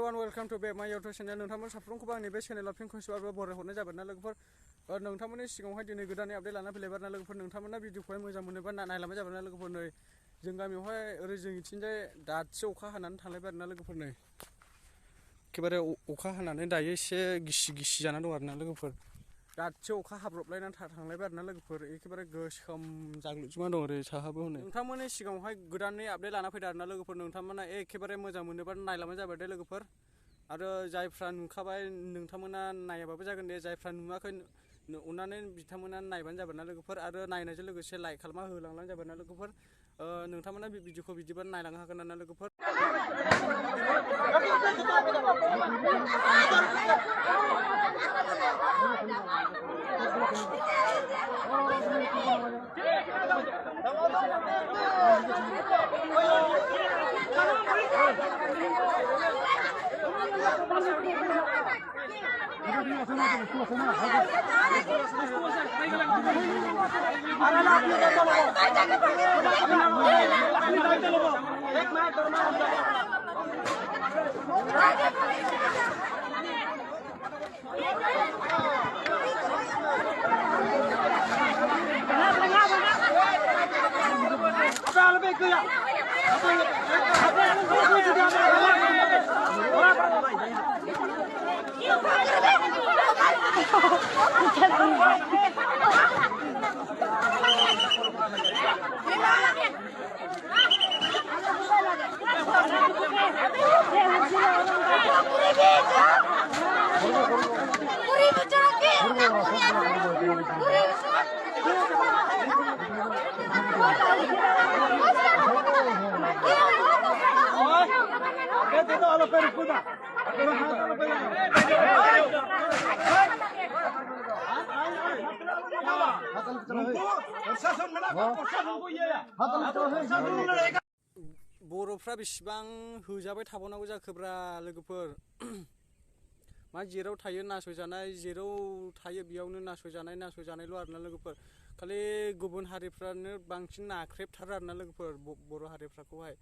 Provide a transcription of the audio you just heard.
and welcome to my YouTube channel. नोंथांमोन साफ्रोमखौबो आंनि बे चेनेलाव फिन खनसेबार बरायहरनाय जाबाय ना लोगोफोर। नोंथांमोननि सिगाङावहाय दिनै गोदान आपडेट लाना फैलायबाय ना लोगोफोर। नोंथांमोना भिडिअखौहाय मोजां मोनोबा नायलांबाय जाबाय ना लोगोफोर। नै जों गामियावहाय ओरै जोंनिथिंजाय दासो अखा हानानै थांलायबाय आरो ना लोगोफोर। नै एखेबारे अखा हानानै दायो एसे गिसि जाना दं आरो ना लोगोफोर। दासो अखा हाब्रबलायनानै थांलायबाय आरो ना लोगोफोर। एखेबारे गोसोम जाग्लुंजोबना दं ओरै साहाबो हनै। नोंथांमोननि सिगाङावहाय गोदानै आपडेट लाना फैदों आरो ना लोगोफोर। नोंथांमोना एखेबारे मोजां मोनोबा नायलांबाय जाबाय दे लोगोफोर। आरो जायफ्रा नुखाबाय नोंथांमोना नायाबाबो जागोन दे। जायफ्रा नुवाखै अननानै बिथांमोना नायबानो जाबाय ना लोगोफोर। आरो नायनायजों लोगोसे लाइक खालामना होलांबानो जाबाय ना लोगोफोर। नोंथांमोना बे भिडिअखौ बिदिबा नायलांनो हागोन ना लोगोफोर। बर'फ्रा बेसेबां होजाबाय थाबावनांगौ जाखोब्रा लोगोफोर। मा जेराव थायो नासयजानाय, जेराव थायो बेयावनो नासयजानायल' आरोना लोगोफोर। खालि गुबुन हारिफ्रानो बांसिन नाख्रेबथारो आरोना लोगोफोर बर' हारिफ्राखौहाय।